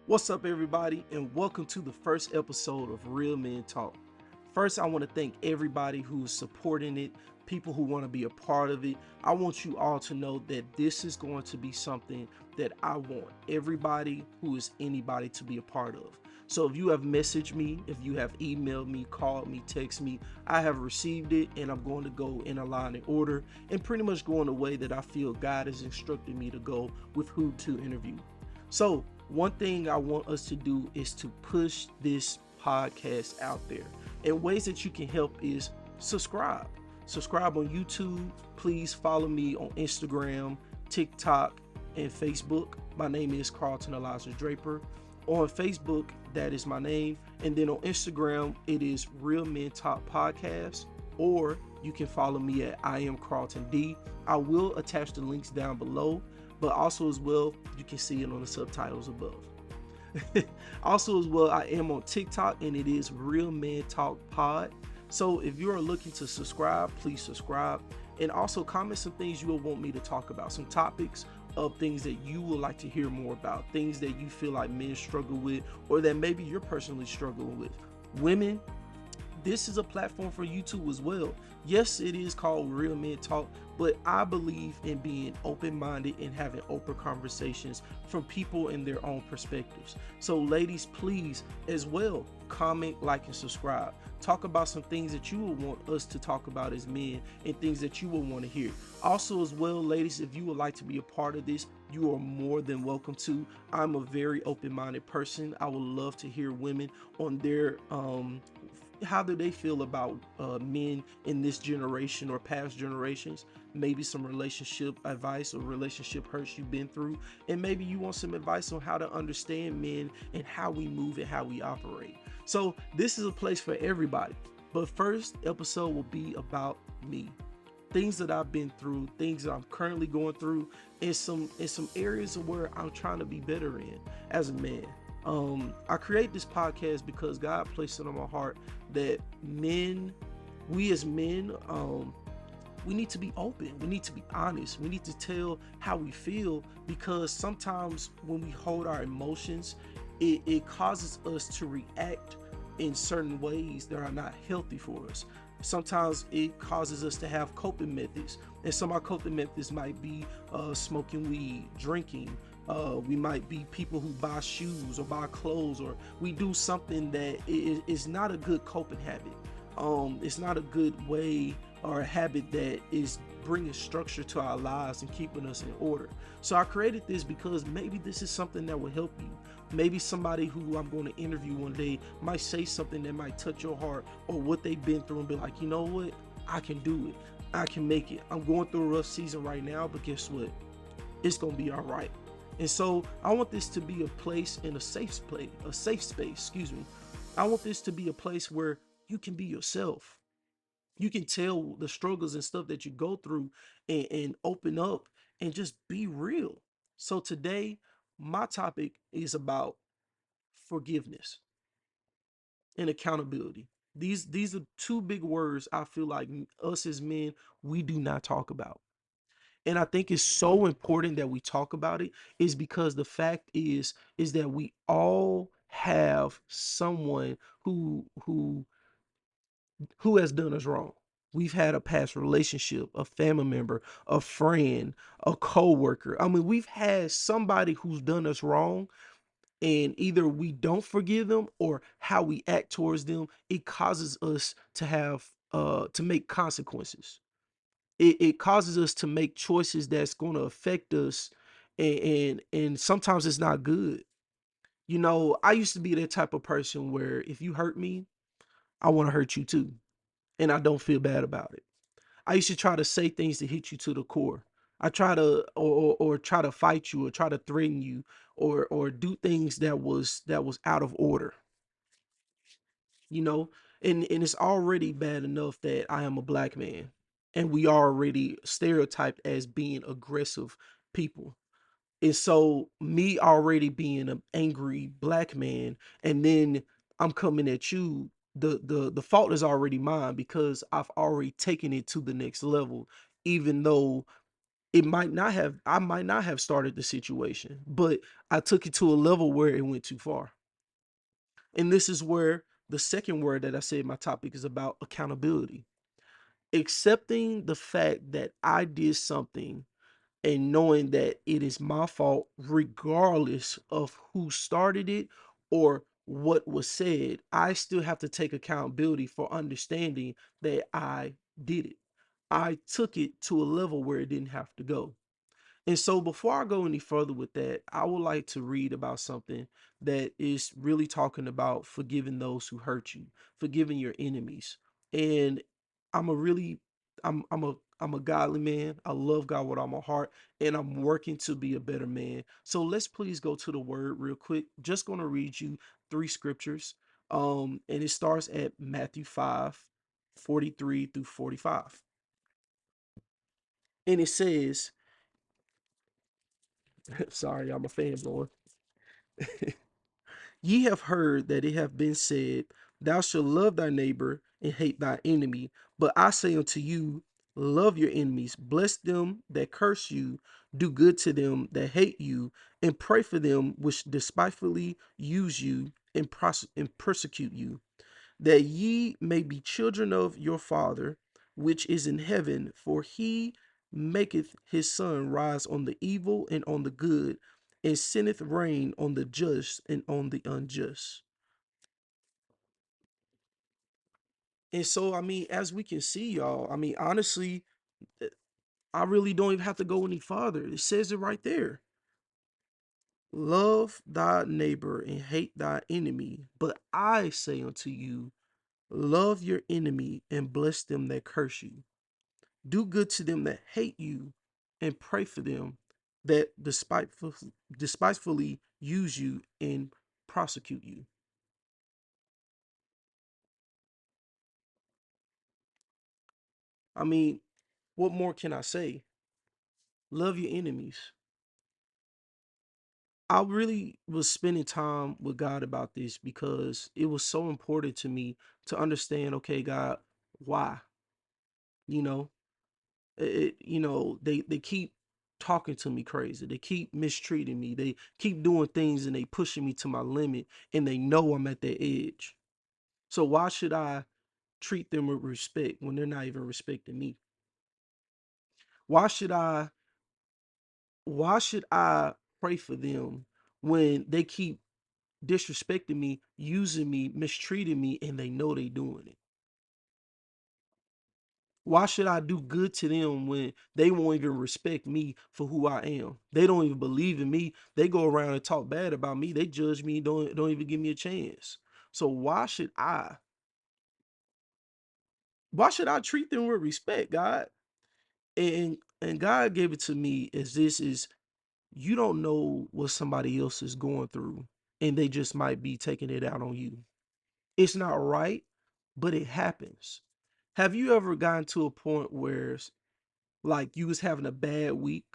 What's up, everybody, and welcome to the first episode of Real Men Talk. First, I want to thank everybody who's supporting it, people who want to be a part of it. I want you all to know that this is going to be something that I want everybody who is anybody to be a part of. So if you have messaged me, if you have emailed me, called me, text me, I have received it and I'm going to go in a line in order and pretty much go in the way that I feel God has instructed me to go with who to interview. So, one thing I want us to do is to push this podcast out there. And ways that you can help is subscribe. Subscribe on YouTube. Please follow me on Instagram, TikTok, and Facebook. My name is Carlton Elijah Draper. On Facebook, that is my name. And then on Instagram, it is Real Men Talk Podcast. Or you can follow me at I am Carlton D. I will attach the links down below, but also as well, you can see it on the subtitles above. Also as well, I am on TikTok and it is Real Men Talk Pod. So if you are looking to subscribe, please subscribe. And also comment some things you will want me to talk about, some topics of things that you would like to hear more about, things that you feel like men struggle with, or that maybe you're personally struggling with. Women, this is a platform for you too as well. Yes, it is called Real Men Talk, but I believe in being open-minded and having open conversations from people in their own perspectives. So ladies, please as well, comment, like, and subscribe. Talk about some things that you would want us to talk about as men and things that you would want to hear. Also as well, ladies, if you would like to be a part of this, you are more than welcome to. I'm a very open-minded person. I would love to hear women on their how do they feel about men in this generation or past generations, maybe some relationship advice or relationship hurts you've been through, and maybe you want some advice on how to understand men and how we move and how we operate. So this is a place for everybody, but first episode will be about me, things that I've been through, things that I'm currently going through, and some areas where I'm trying to be better in as a man. I create this podcast because God placed it on my heart that men, we as men, we need to be open. We need to be honest. We need to tell how we feel, because sometimes when we hold our emotions, it causes us to react in certain ways that are not healthy for us. Sometimes it causes us to have coping methods, and some of our coping methods might be smoking weed, drinking. We might be people who buy shoes or buy clothes, or we do something that is not a good coping habit. It's not a good way or a habit that is bringing structure to our lives and keeping us in order. So I created this because maybe this is something that will help you. Maybe somebody who I'm going to interview one day might say something that might touch your heart, or what they've been through, and be like, you know what? I can do it. I can make it. I'm going through a rough season right now, but guess what? It's going to be all right. And so I want this to be a place in a safe space, excuse me. I want this to be a place where you can be yourself. You can tell the struggles and stuff that you go through, and open up and just be real. So today, my topic is about forgiveness and accountability. These are two big words I feel like us as men, we do not talk about. And I think it's so important that we talk about it, is because the fact is that we all have someone who has done us wrong. We've had a past relationship, a family member, a friend, a coworker. I mean, we've had somebody who's done us wrong, and either we don't forgive them, or how we act towards them, it causes us to have to make consequences. It causes us to make choices that's going to affect us, and sometimes it's not good. You know, I used to be that type of person where if you hurt me, I want to hurt you too, and I don't feel bad about it. I used to try to say things to hit you to the core. I try to or try to fight you, or try to threaten you, or do things that was out of order, you know? And it's already bad enough that I am a black man, and we are already stereotyped as being aggressive people. And so me already being an angry black man, and then I'm coming at you, the fault is already mine, because I've already taken it to the next level, even though It might not have, I might not have started the situation, but I took it to a level where it went too far. And this is where the second word that I said my topic is about: accountability. Accepting the fact that I did something and knowing that it is my fault, regardless of who started it or what was said. I still have to take accountability for understanding that I did it. I took it to a level where it didn't have to go. And so, before I go any further with that, I would like to read about something that is really talking about forgiving those who hurt you, forgiving your enemies. And I'm a really, I'm a godly man. I love God with all my heart, and I'm working to be a better man. So let's please go to the word real quick. Just going to read you three scriptures. And it starts at Matthew 5:43 through 45. And it says, sorry, I'm a fanboy. Ye have heard that it hath been said, Thou shalt love thy neighbor and hate thy enemy. But I say unto you, love your enemies, bless them that curse you, do good to them that hate you, and pray for them which despitefully use you and, and persecute you, that ye may be children of your Father which is in heaven, for he maketh his sun rise on the evil and on the good, and sendeth rain on the just and on the unjust. And so, I mean, as we can see, y'all, I mean, honestly, eh, I really don't even have to go any farther. It says it right there. Love thy neighbor and hate thy enemy. But I say unto you, love your enemy and bless them that curse you. Do good to them that hate you, and pray for them that despitefully use you and prosecute you. I mean, what more can I say? Love your enemies. I really was spending time with God about this because it was so important to me to understand, okay, God, why? You know, they keep talking to me crazy. They keep mistreating me. They keep doing things and they pushing me to my limit, and they know I'm at their edge. So why should I treat them with respect when they're not even respecting me? Why should I why should I pray for them when they keep disrespecting me, using me, mistreating me, and they know they doing it? Why should I do good to them when they won't even respect me for who I am? They don't even believe in me. They go around and talk bad about me. They judge me, don't even give me a chance. So why should I treat them with respect, God? And God gave it to me as this is, you don't know what somebody else is going through, and they just might be taking it out on you. It's not right, but it happens. Have you ever gotten to a point where like you was having a bad week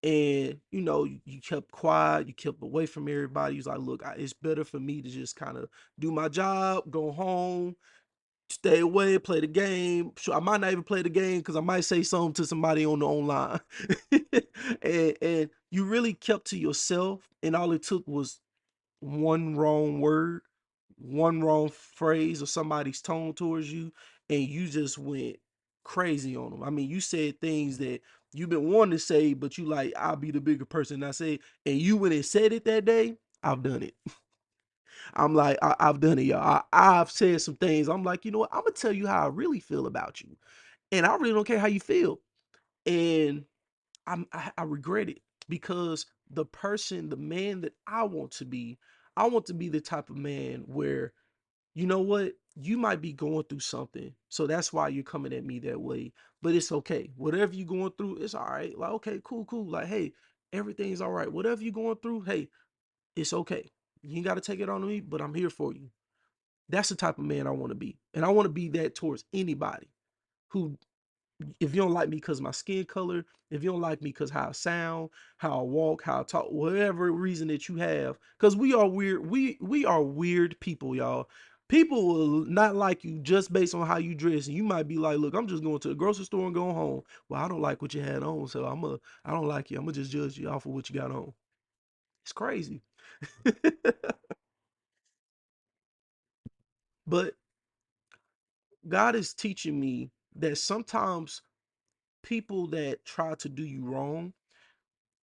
and you kept quiet, you kept away from everybody? You was like, look, it's better for me to just kind of do my job, go home, stay away, play the game. Sure, I might not even play the game because I might say something to somebody on the online. And you really kept to yourself, and all it took was one wrong word, one wrong phrase, or somebody's tone towards you, and you just went crazy on them. I mean, you said things that you've been wanting to say, but you like, I'll be the bigger person. I say, and you went and said it that day. I've done it. I'm like, I've done it, y'all. I've said some things. I'm like, you know what? I'm gonna tell you how I really feel about you, and I really don't care how you feel. And I regret it because the person, the man that I want to be the type of man where, you know what, you might be going through something, so that's why you're coming at me that way. But it's okay. Whatever you're going through, it's all right. Like, okay, cool, cool. Like, hey, everything's all right. Whatever you're going through, hey, it's okay. You ain't got to take it on me, but I'm here for you. That's the type of man I want to be. And I want to be that towards anybody who, if you don't like me because my skin color, if you don't like me because how I sound, how I walk, how I talk, whatever reason that you have, because we are weird. We are weird people, y'all. People will not like you just based on how you dress, and you might be like, "Look, I'm just going to the grocery store and going home. Well, I don't like what you had on, so I don't like you. I'm gonna just judge you off of what you got on." It's crazy. But God is teaching me that sometimes people that try to do you wrong,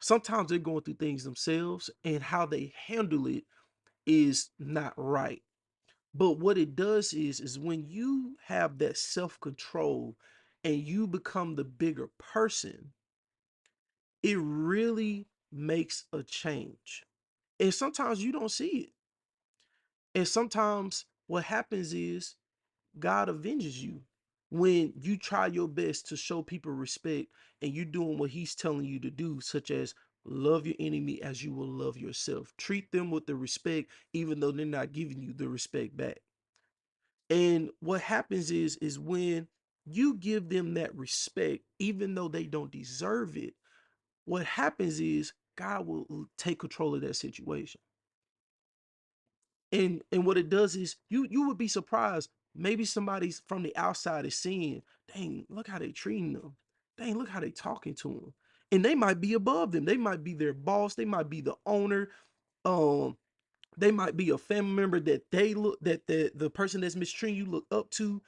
sometimes they're going through things themselves, and how they handle it is not right. But what it does is when you have that self-control and you become the bigger person, it really makes a change. And sometimes you don't see it. And sometimes what happens is God avenges you when you try your best to show people respect and you're doing what he's telling you to do, such as love your enemy as you will love yourself. Treat them with the respect, even though they're not giving you the respect back. And what happens is when you give them that respect, even though they don't deserve it, what happens is God will take control of that situation. And what it does is you would be surprised. Maybe somebody's from the outside is seeing, dang, look how they treating them. Dang, look how they talking to them. And they might be above them. They might be their boss. They might be the owner. Um, they might be a family member that they look that the person that's mistreating you look up to.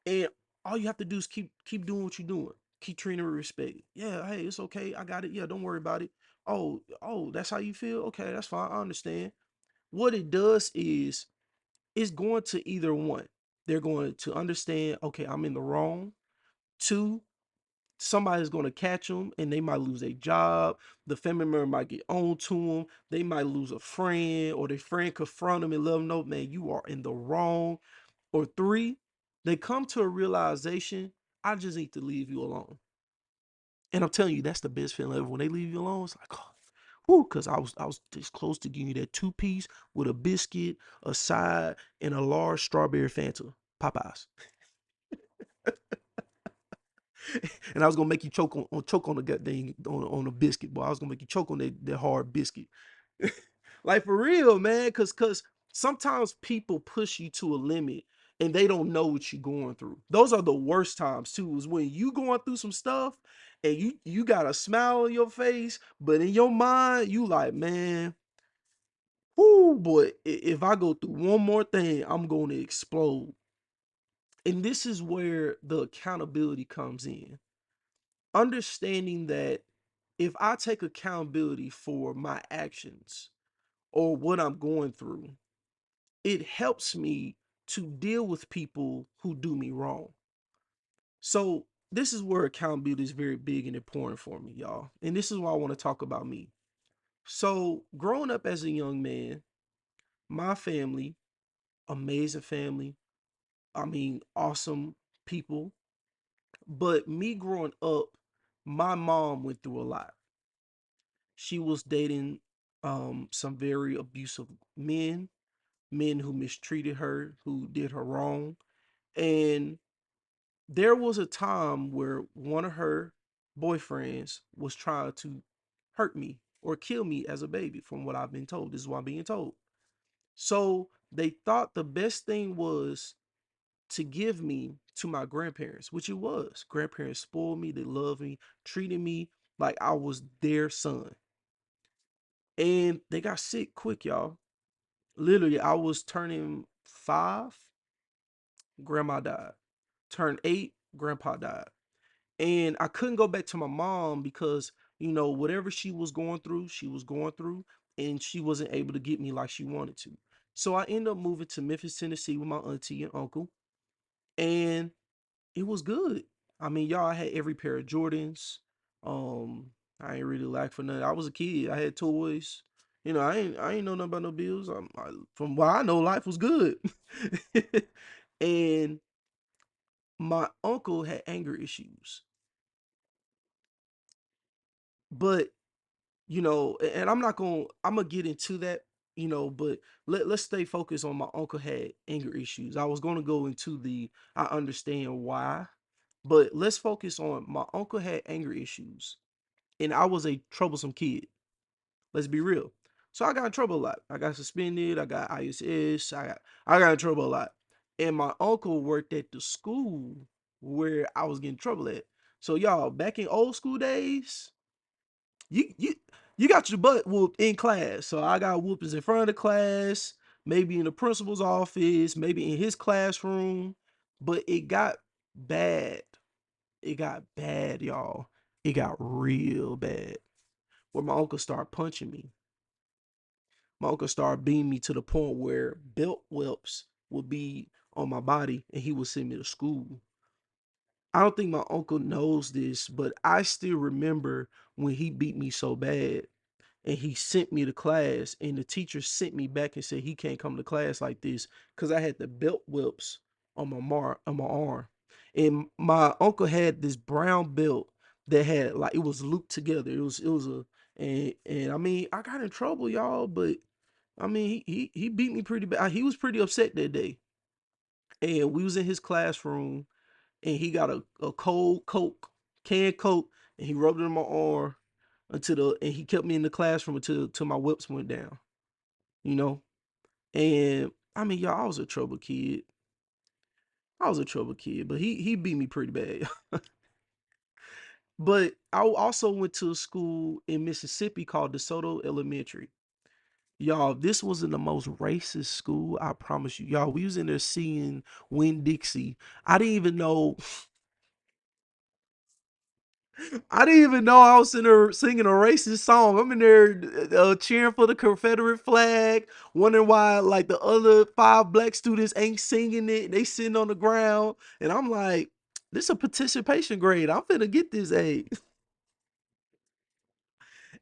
And all you have to do is keep doing what you're doing. Keep treating her with respect. Yeah, hey, it's okay. I got it. Yeah, don't worry about it. Oh, that's how you feel? Okay, that's fine. I understand. What it does is it's going to either one. They're going to understand, okay, I'm in the wrong. Two, somebody's going to catch them and they might lose their job. The family member might get on to them. They might lose a friend, or their friend confront them and let them know, man, you are in the wrong. Or three, they come to a realization, I just need to leave you alone. And I'm telling you, that's the best feeling ever. When they leave you alone, it's like, oh, whoo, because I was this close to giving you that two-piece with a biscuit, a side, and a large strawberry Fanta. Popeyes. And I was gonna make you choke on the gut thing on the biscuit, boy. I was gonna make you choke on that hard biscuit. Like for real, man. Cause sometimes people push you to a limit and they don't know what you're going through. Those are the worst times too, is when you going through some stuff and you got a smile on your face, but in your mind, you like, man, whoo, boy, if I go through one more thing, I'm gonna explode. And this is where the accountability comes in. Understanding that if I take accountability for my actions or what I'm going through, it helps me to deal with people who do me wrong. So, this is where accountability is very big and important for me, y'all. And this is why I want to talk about me. So, growing up as a young man, my family, amazing family, I mean, awesome people. But me growing up, my mom went through a lot. She was dating some very abusive men, men who mistreated her, who did her wrong. And there was a time where one of her boyfriends was trying to hurt me or kill me as a baby, from what I've been told. This is what I'm being told. So they thought the best thing was to give me to my grandparents, which it was. Grandparents spoiled me, they loved me, treated me like I was their son. And they got sick quick, y'all. Literally, I was turning 5, grandma died. Turned 8, grandpa died. And I couldn't go back to my mom because, whatever she was going through, and she wasn't able to get me like she wanted to. So I ended up moving to Memphis, Tennessee with my auntie and uncle. And it was good. I mean, y'all, I had every pair of Jordans. I ain't really lack for nothing. I was a kid. I had toys. I ain't know nothing about no bills. From what I know, life was good. And my uncle had anger issues, but and I'm gonna get into that, but let's stay focused on my uncle had anger issues. I was gonna go into I understand why, but let's focus on my uncle had anger issues, and I was a troublesome kid. Let's be real. So I got in trouble a lot. I got suspended. I got ISS. I got in trouble a lot. and my uncle worked at the school where I was getting in trouble at. So y'all, back in old school days, you you you got your butt whooped in class. So I got whoopings in front of the class, maybe in the principal's office, maybe in his classroom, but it got bad. It got bad, y'all. It got real bad. Where my uncle started punching me. My uncle started beating me to the point where belt whelps would be on my body and he would send me to school. I don't think my uncle knows this, but I still remember when he beat me so bad and he sent me to class and the teacher sent me back and said he can't come to class like this because I had the belt whelps on my arm. And my uncle had this brown belt that had like it was looped together. It was a and I mean I got in trouble, y'all, but I mean he beat me pretty bad. He was pretty upset that day. And we was in his classroom and he got a cold Coke, canned Coke, and he rubbed it on my arm until and he kept me in the classroom until my whips went down, you know? And I mean, y'all, I was a trouble kid. I was a trouble kid, but he beat me pretty bad. But I also went to a school in Mississippi called DeSoto Elementary. Y'all, this wasn't the most racist school, I promise you. Y'all, we was in there singing Win Dixie. I didn't even know I didn't even know I was in there singing a racist song. I'm in there cheering for the Confederate flag, wondering why like the other five black students ain't singing it. They sitting on the ground, and I'm like, this is a participation grade. I'm finna get this A.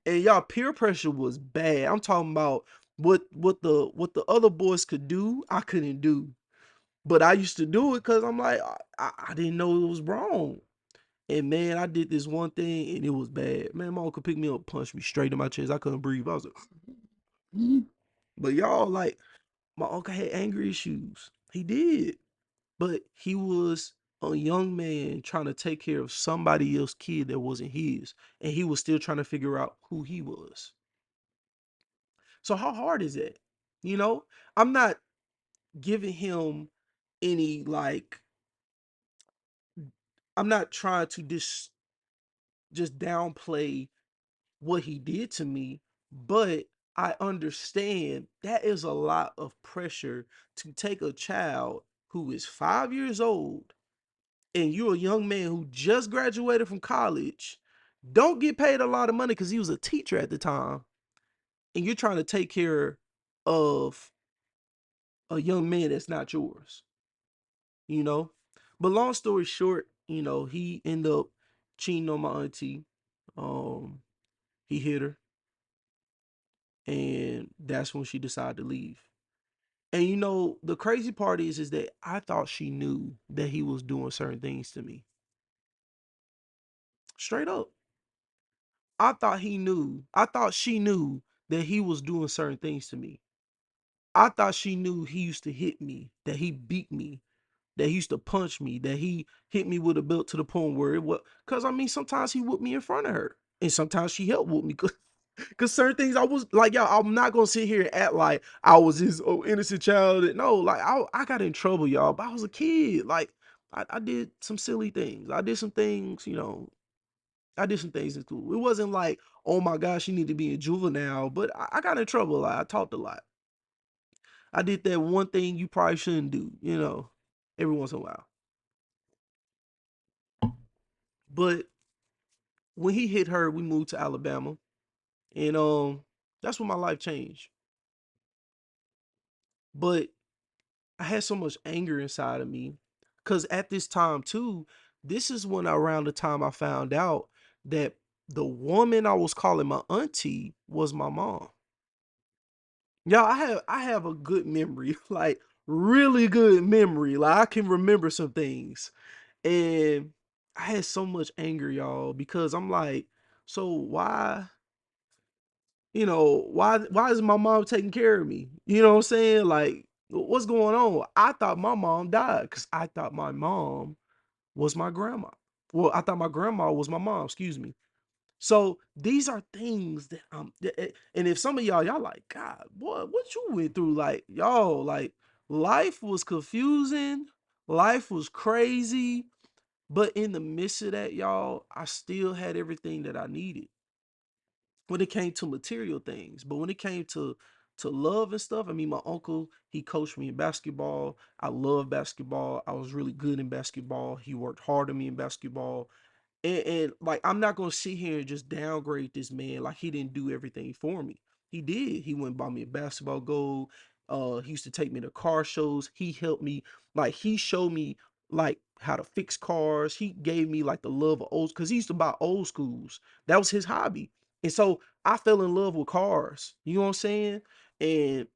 And y'all, peer pressure was bad. I'm talking about what the other boys could do, I couldn't do. But I used to do it because I'm like, I didn't know it was wrong. And man, I did this one thing and it was bad. Man, my uncle picked me up, punched me straight in my chest. I couldn't breathe. I was like, but y'all, like, my uncle had anger issues. He did. But he was a young man trying to take care of somebody else's kid that wasn't his. And he was still trying to figure out who he was. So how hard is that? You know, I'm not giving him any like I'm not trying to just downplay what he did to me, but I understand that is a lot of pressure to take a child who is 5 years old and you're a young man who just graduated from college, don't get paid a lot of money because he was a teacher at the time, and you're trying to take care of a young man that's not yours, you know? But long story short, he ended up cheating on my auntie. Um, he hit her, and that's when she decided to leave. And the crazy part is that I thought she knew that he was doing certain things to me. Straight up. I thought he knew. I thought she knew that he was doing certain things to me. I thought she knew he used to hit me, that he beat me, that he used to punch me, that he hit me with a belt to the point where it was. Because, I mean, sometimes he whooped me in front of her. And sometimes she helped whoop me. Because certain things I was like, y'all, I'm not going to sit here and act like I was this innocent child. No, like, I got in trouble, y'all. But I was a kid. Like, I did some silly things. I did some things, I did some things in school. It wasn't like, oh my gosh, you need to be a juvenile. But I got in trouble a lot. I talked a lot. I did that one thing you probably shouldn't do, every once in a while. But when he hit her, we moved to Alabama, and that's when my life changed. But I had so much anger inside of me, cause at this time too, this is when around the time I found out that the woman I was calling my auntie was my mom. Y'all, I have a good memory, like really good memory. Like I can remember some things. And I had so much anger, y'all, because I'm like, so why is my mom taking care of me? You know what I'm saying? Like, what's going on? I thought my mom died because I thought my mom was my grandma. Well, I thought my grandma was my mom, excuse me. So these are things that and if some of y'all like, God, boy, what you went through, like y'all, like Life was confusing, life was crazy, but in the midst of that, y'all, I still had everything that I needed when it came to material things. But when it came to love and stuff, I mean, my uncle, he coached me in basketball. I love basketball. I was really good in basketball. He worked hard on me in basketball. And like, I'm not gonna sit here and just downgrade this man like he didn't do everything for me. He did. He went and bought me a basketball goal. He used to take me to car shows. He helped me, like he showed me like how to fix cars. He gave me like the love of old, because he used to buy old schools. That was his hobby. And so I fell in love with cars. You know what I'm saying? And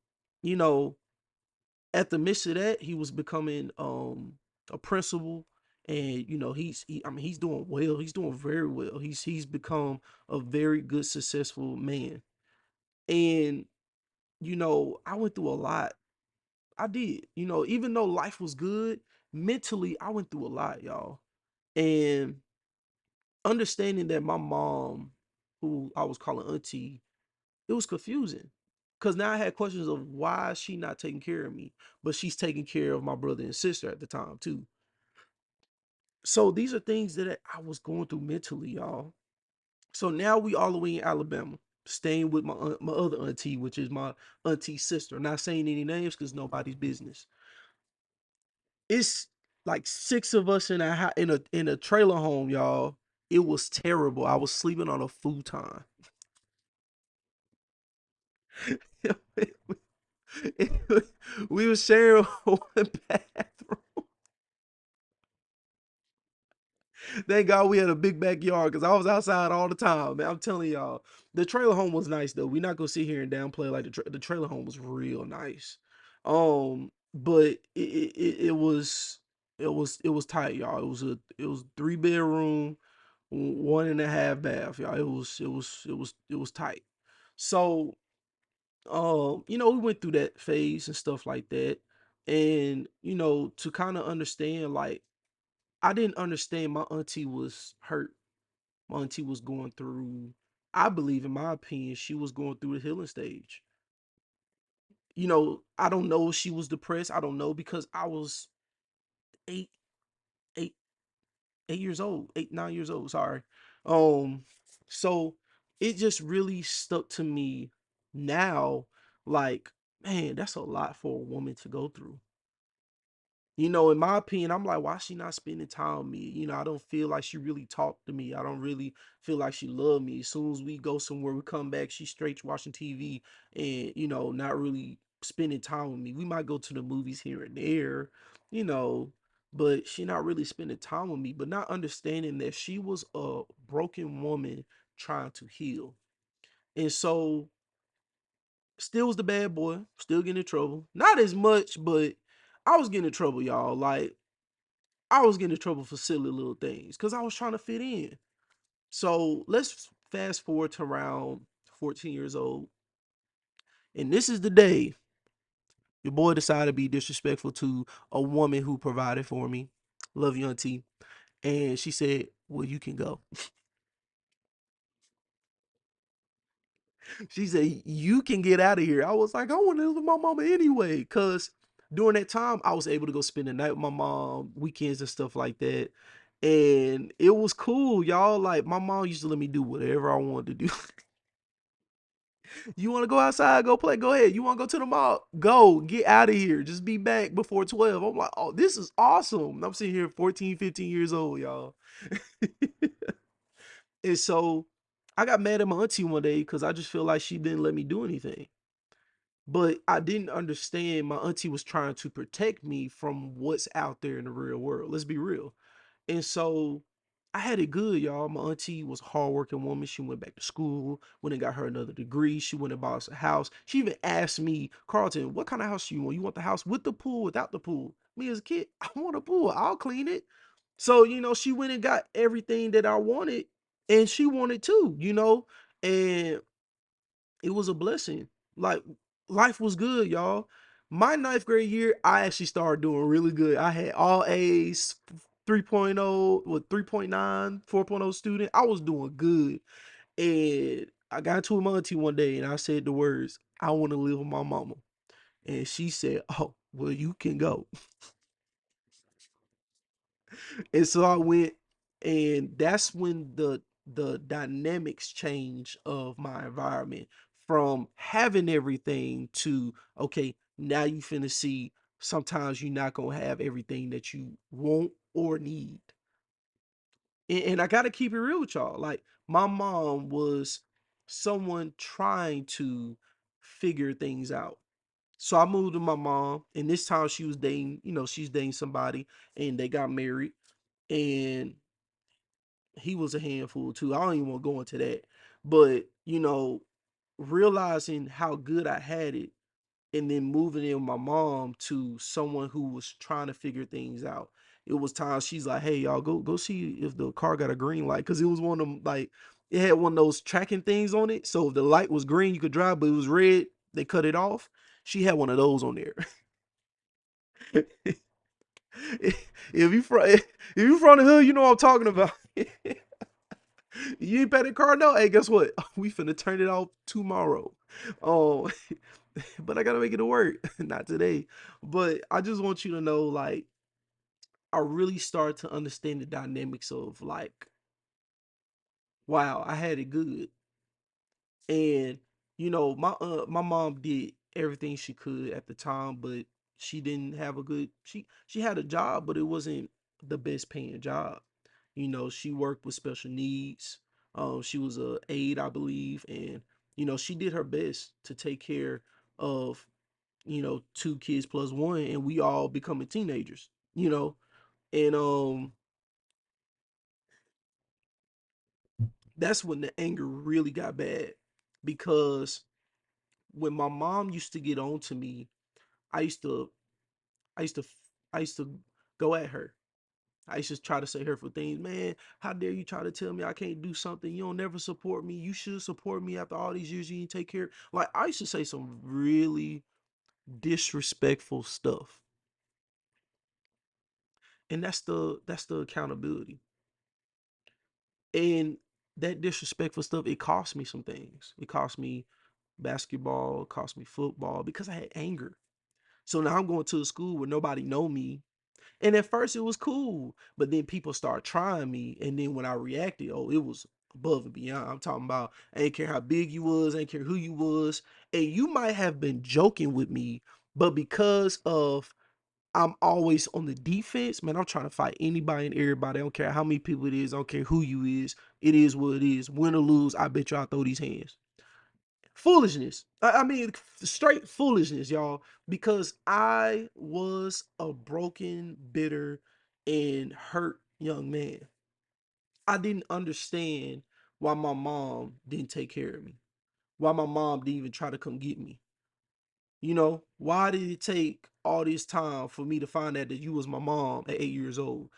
you know, at the midst of that, he was becoming a principal, and you know, I mean, he's doing well. He's doing very well. He's become a very good, successful man. And you know, I went through a lot. I did. You know, even though life was good, mentally I went through a lot, y'all. And understanding that my mom, who I was calling auntie, it was confusing. Cause now I had questions of why is she not taking care of me, but she's taking care of my brother and sister at the time too. So these are things that I was going through mentally, y'all. So now we all the way in Alabama, staying with my other auntie, which is my auntie's sister. Not saying any names because nobody's business. It's like six of us in a trailer home, y'all. It was terrible. I was sleeping on a futon. We was sharing one bathroom. Thank God we had a big backyard because I was outside all the time, man. I'm telling y'all, the trailer home was nice though. We're not gonna sit here and downplay like the trailer home was real nice. But it was tight, y'all. It was 3 bedroom, 1.5 bath, y'all. It was tight. So you know, we went through that phase and stuff like that. And, you know, to kind of understand, like, I didn't understand my auntie was hurt. My auntie was going through, I believe, in my opinion, she was going through the healing stage. You know, I don't know if she was depressed. I don't know because I was eight, eight, 8 years old, 8, 9 years old. Sorry. Um, so it just really stuck to me now, like, man, that's a lot for a woman to go through. You know, in my opinion, I'm like, why she not spending time with me? You know, I don't feel like she really talked to me. I don't really feel like she loved me. As soon as we go somewhere, we come back, she's straight watching TV and, you know, not really spending time with me. We might go to the movies here and there, you know, but she not really spending time with me, but not understanding that she was a broken woman trying to heal. And so still was the bad boy, still getting in trouble. Not as much, but I was getting in trouble, y'all. Like, I was getting in trouble for silly little things because I was trying to fit in. So let's fast forward to around 14 years old. And this is the day your boy decided to be disrespectful to a woman who provided for me. Love you, auntie. And she said, well, you can go. She said, you can get out of here. I was like, I want to live with my mama anyway. Because during that time, I was able to go spend the night with my mom, weekends and stuff like that. And it was cool, y'all. Like, my mom used to let me do whatever I wanted to do. You want to go outside, go play, go ahead. You want to go to the mall, go, get out of here. Just be back before 12. I'm like, oh, this is awesome. I'm sitting here 14, 15 years old, y'all. And so I got mad at my auntie one day because I just feel like she didn't let me do anything. But I didn't understand my auntie was trying to protect me from what's out there in the real world. Let's be real. And so I had it good, y'all. My auntie was a hardworking woman. She went back to school, went and got her another degree. She went and bought us a house. She even asked me, Carlton, what kind of house you want? You want the house with the pool, without the pool? Me as a kid, I want a pool. I'll clean it. So, you know, she went and got everything that I wanted, and she wanted too, you know, and it was a blessing. Like, life was good, y'all. My ninth grade year, I actually started doing really good. I had all A's, 3.0, with 3.9, 4.0 student. I was doing good. And I got into a my auntie one day and I said the words, I want to live with my mama. And she said, "Oh, well, you can go." And so I went, and that's when the dynamics change of my environment from having everything to, okay, now you finna see sometimes you're not gonna have everything that you want or need. And I gotta keep it real with y'all. Like, my mom was someone trying to figure things out. So I moved to my mom, and this time she was dating, she's dating somebody, and they got married, and he was a handful too. I don't even want to go into that. But, realizing how good I had it, and then moving in with my mom to someone who was trying to figure things out. It was times she's like, "Hey, y'all, go see if the car got a green light," because it was one of them, like, it had one of those tracking things on it. So if the light was green, you could drive, but it was red, they cut it off. She had one of those on there. if you from the hood, you know what I'm talking about. You ain't pay the car no. Hey, guess what? We finna turn it off tomorrow. Um, but I gotta make it to work. Not today. But I just want you to know, like, I really started to understand the dynamics of, like, wow, I had it good. And my mom did everything she could at the time, but she didn't have a good she had a job, but it wasn't the best paying job. She worked with special needs. She was a aide, I believe, and she did her best to take care of two kids plus one, and we all becoming teenagers. And that's when the anger really got bad, because when my mom used to get on to me, I used to I used to I used to go at her. I used to try to say hurtful things. Man, how dare you try to tell me I can't do something? You don't never support me. You should support me after all these years you didn't take care. Like, I used to say some really disrespectful stuff. And that's the accountability. And that disrespectful stuff, it cost me some things. It cost me basketball, it cost me football, because I had anger. So now I'm going to a school where nobody know me. And at first it was cool, but then people start trying me, and then when I reacted, oh, it was above and beyond. I'm talking about, I ain't care how big you was, I ain't care who you was, and you might have been joking with me, but because of I'm always on the defense, man, I'm trying to fight anybody and everybody. I don't care how many people it is, I don't care who you is. It is what it is. Win or lose, I bet you I'll throw these hands. Foolishness. I mean, straight foolishness, y'all. Because I was a broken, bitter, and hurt young man. I didn't understand why my mom didn't take care of me. Why my mom didn't even try to come get me. Why did it take all this time for me to find out that you was my mom at 8 years old?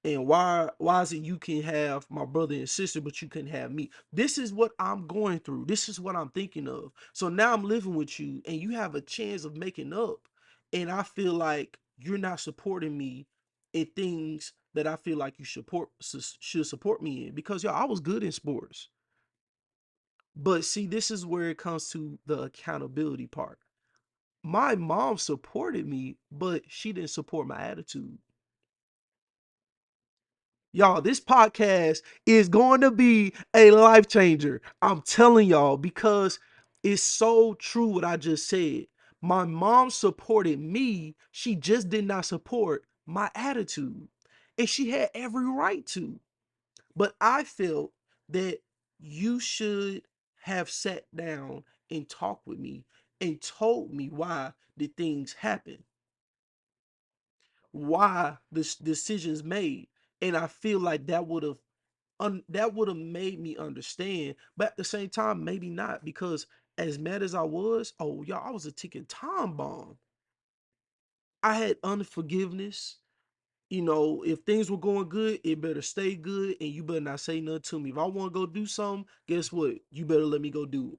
And why is it you can have my brother and sister, but you couldn't have me? This is what I'm going through. This is what I'm thinking of. So now I'm living with you, and you have a chance of making up. And I feel like you're not supporting me in things that I feel like you should support me in. Because, y'all, I was good in sports. But see, this is where it comes to the accountability part. My mom supported me, but she didn't support my attitude. Y'all, this podcast is going to be a life changer. I'm telling y'all, because it's so true what I just said. My mom supported me, she just did not support my attitude. And she had every right to. But I felt that you should have sat down and talked with me and told me why did things happen, why the decisions made. And I feel like that would have made me understand, but at the same time maybe not, because as mad as I was, oh y'all, I was a ticking time bomb. I had unforgiveness. If things were going good, it better stay good, and you better not say nothing to me. If I want to go do something, guess what, you better let me go do it.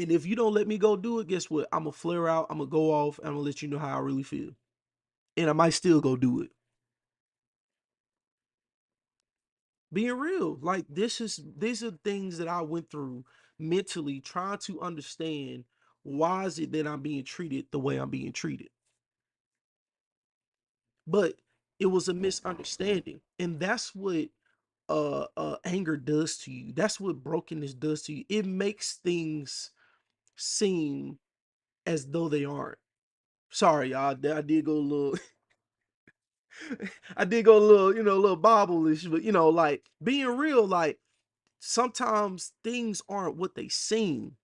And if you don't let me go do it, guess what, I'm gonna flare out, I'm gonna go off, and I'm gonna let you know how I really feel, and I might still go do it. Being real, like, these are things that I went through mentally, trying to understand Why is it that I'm being treated the way I'm being treated? But it was a misunderstanding. And that's what anger does to you. That's what brokenness does to you. It makes things seem as though they aren't. Sorry, y'all. I did go a little I did go a little, a little Bible-ish, but like being real, like sometimes things aren't what they seem.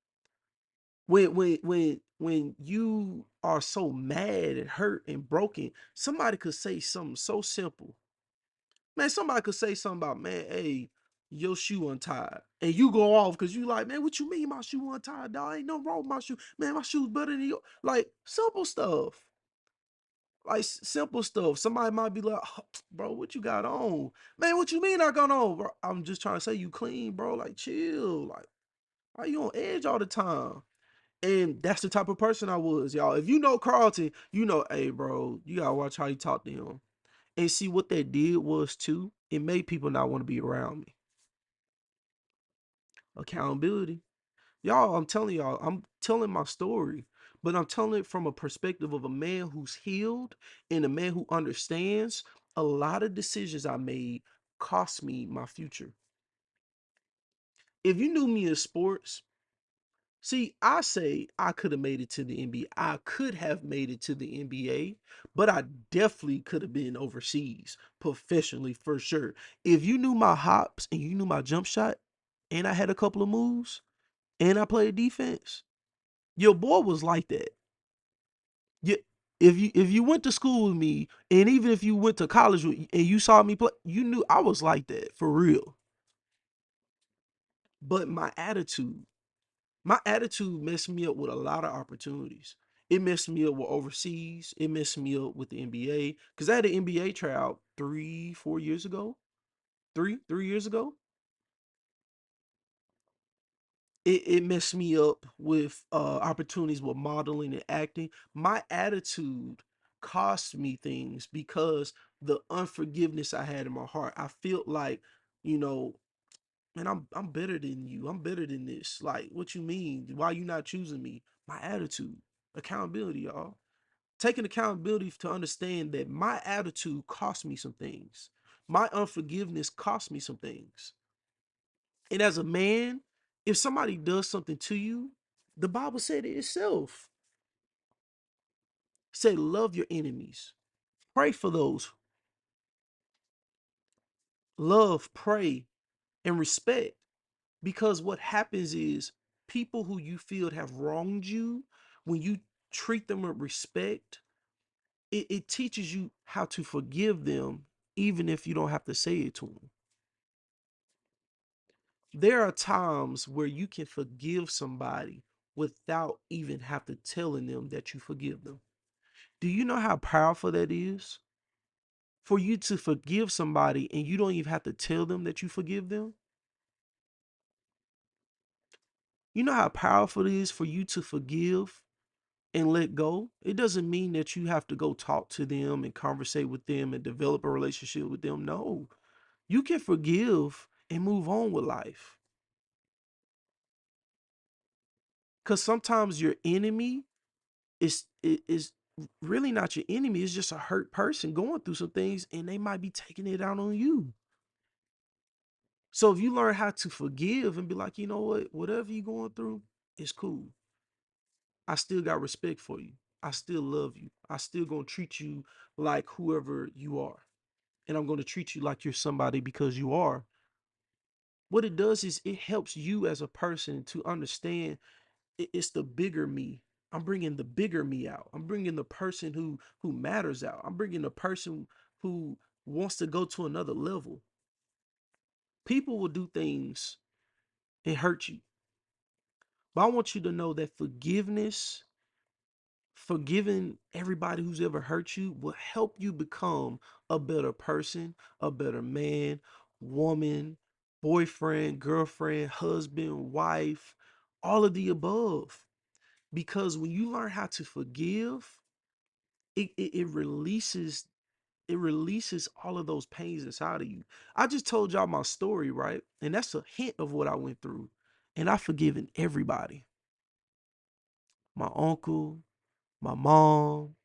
When you are so mad and hurt and broken, somebody could say something so simple. Man, somebody could say something about, man, hey, your shoe untied. And you go off because you like, man, what you mean my shoe untied, dog? Ain't nothing wrong with my shoe. Man, my shoe's better than your. Like, simple stuff. Like, simple stuff. Somebody might be like, oh, bro, what you got on? Man, what you mean I got on? Bro, I'm just trying to say you clean, bro. Like, chill. Like, why you on edge all the time? And that's the type of person I was, y'all. If you know Carlton, you know, hey, bro, you gotta watch how you talk to him. And see what that did was too, it made people not want to be around me. Accountability. Y'all, I'm telling y'all, I'm telling my story, but I'm telling it from a perspective of a man who's healed and a man who understands a lot of decisions I made cost me my future. If you knew me in sports, see, I say I could have made it to the NBA. I could have made it to the NBA, but I definitely could have been overseas professionally for sure. If you knew my hops and you knew my jump shot, and I had a couple of moves, and I played defense, your boy was like that. You, if you went to school with me, and even if you went to college with, and you saw me play, you knew I was like that for real. But my attitude messed me up with a lot of opportunities. It messed me up with overseas. It messed me up with the NBA because I had an NBA tryout 3, 4 years ago. 3 years ago. It messed me up with opportunities with modeling and acting. My attitude cost me things because the unforgiveness I had in my heart. I felt like, you know, man, I'm better than you. I'm better than this. Like, what you mean? Why you not choosing me? My attitude, accountability, y'all. Taking accountability to understand that my attitude cost me some things. My unforgiveness cost me some things. And as a man, if somebody does something to you, the Bible said it itself. It said, love your enemies. Pray for those. Love, pray, and respect. Because what happens is people who you feel have wronged you, when you treat them with respect, it teaches you how to forgive them, even if you don't have to say it to them. There are times where you can forgive somebody without even have to telling them that you forgive them. Do you know how powerful that is? For you to forgive somebody and you don't even have to tell them that you forgive them? You know how powerful it is for you to forgive and let go? It doesn't mean that you have to go talk to them and conversate with them and develop a relationship with them. No. You can forgive and move on with life. Cuz sometimes your enemy is really not your enemy. It's just a hurt person going through some things and they might be taking it out on you. So if you learn how to forgive and be like, you know what, whatever you're going through, it's cool. I still got respect for you. I still love you. I still gonna treat you like whoever you are. And I'm gonna treat you like you're somebody because you are. What it does is it helps you as a person to understand it's the bigger me. I'm bringing the bigger me out. I'm bringing the person who matters out. I'm bringing the person who wants to go to another level. People will do things and hurt you. But I want you to know that forgiving everybody who's ever hurt you will help you become a better person, a better man, woman, boyfriend, girlfriend, husband, wife, all of the above. Because when you learn how to forgive, it releases all of those pains inside of you. I just told y'all my story, right? And that's a hint of what I went through. And I've forgiven everybody. my uncle, my mom,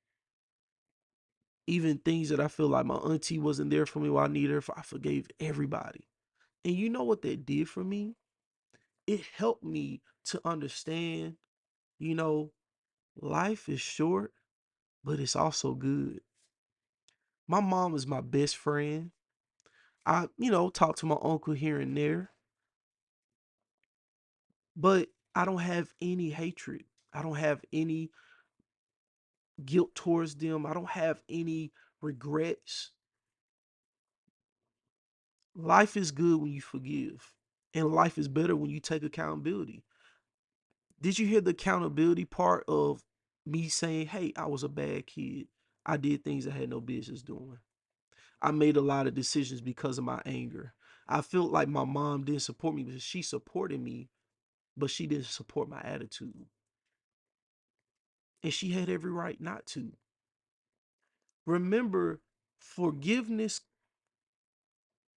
even things that I feel like my auntie wasn't there for me while I needed her. I forgave everybody. And you know what that did for me? It helped me to understand, you know, life is short, but it's also good. My mom is my best friend. I, talk to my uncle here and there, but I don't have any hatred. I don't have any guilt towards them. I don't have any regrets. Life is good when you forgive, and life is better when you take accountability. Did you hear the accountability part of me saying, hey, I was a bad kid? I did things I had no business doing. I made a lot of decisions because of my anger. I felt like my mom didn't support me because she supported me, but she didn't support my attitude. And she had every right not to. Remember, forgiveness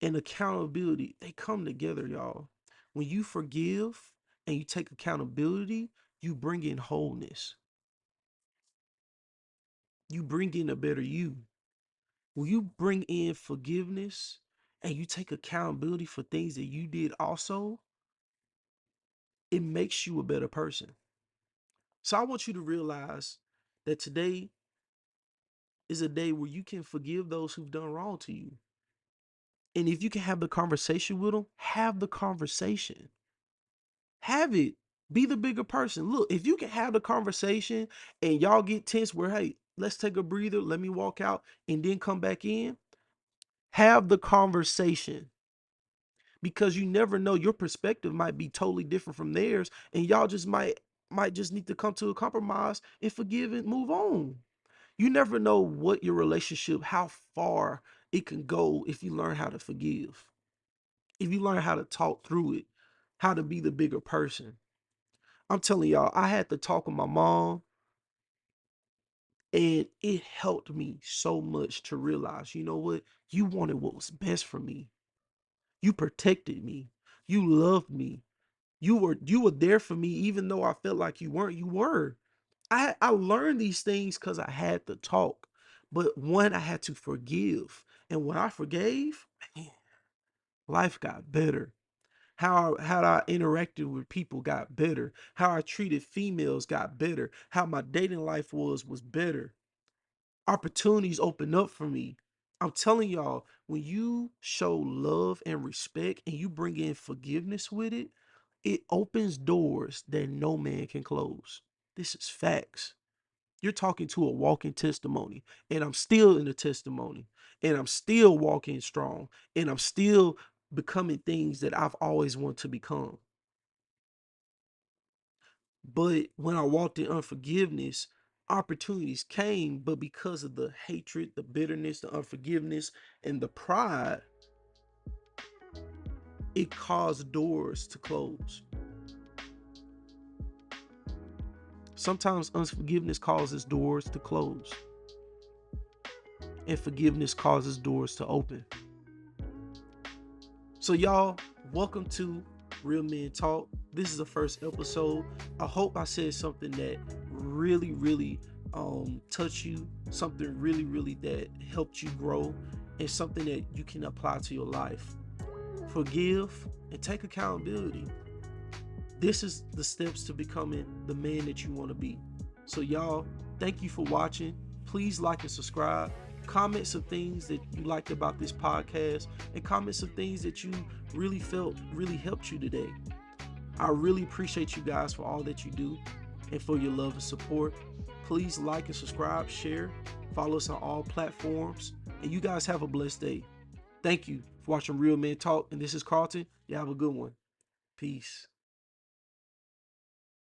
and accountability, they come together, y'all. When you forgive and you take accountability, you bring in wholeness. You bring in a better you. When you bring in forgiveness and you take accountability for things that you did also, it makes you a better person. So I want you to realize that today is a day where you can forgive those who've done wrong to you. And if you can have the conversation with them, have the conversation. Have it. Be the bigger person. Look, if you can have the conversation and y'all get tense where, hey, let's take a breather, let me walk out and then come back in, have the conversation. Because you never know, your perspective might be totally different from theirs, and y'all just might just need to come to a compromise and forgive and move on. You never know what your relationship, how far it can go if you learn how to forgive. If you learn how to talk through it, how to be the bigger person. I'm telling y'all, I had to talk with my mom, and it helped me so much to realize, you know what? You wanted what was best for me. You protected me. You loved me. You were there for me even though I felt like you weren't. You were. I learned these things because I had to talk. But one, I had to forgive. And when I forgave, man, life got better. How I interacted with people got better. How I treated females got better. How my dating life was better. Opportunities opened up for me. I'm telling y'all, when you show love and respect and you bring in forgiveness with it, it opens doors that no man can close. This is facts. You're talking to a walking testimony, and I'm still in the testimony, and I'm still walking strong, and I'm still becoming things that I've always wanted to become. But when I walked in unforgiveness, opportunities came, but because of the hatred, the bitterness, the unforgiveness, and the pride, it caused doors to close. Sometimes unforgiveness causes doors to close, and forgiveness causes doors to open. So, y'all, welcome to Real Men Talk. This is the first episode. I hope I said something that really touched you, something really that helped you grow, and something that you can apply to your life. Forgive and take accountability. This is the steps to becoming the man that you want to be. So, y'all, thank you for watching. Please like and subscribe. Comment some things that you liked about this podcast, and comment some things that you really felt really helped you today. I really appreciate you guys for all that you do and for your love and support. Please like and subscribe, share, follow us on all platforms, and you guys have a blessed day. Thank you for watching Real Men Talk, and this is Carlton. You have a good one. Peace.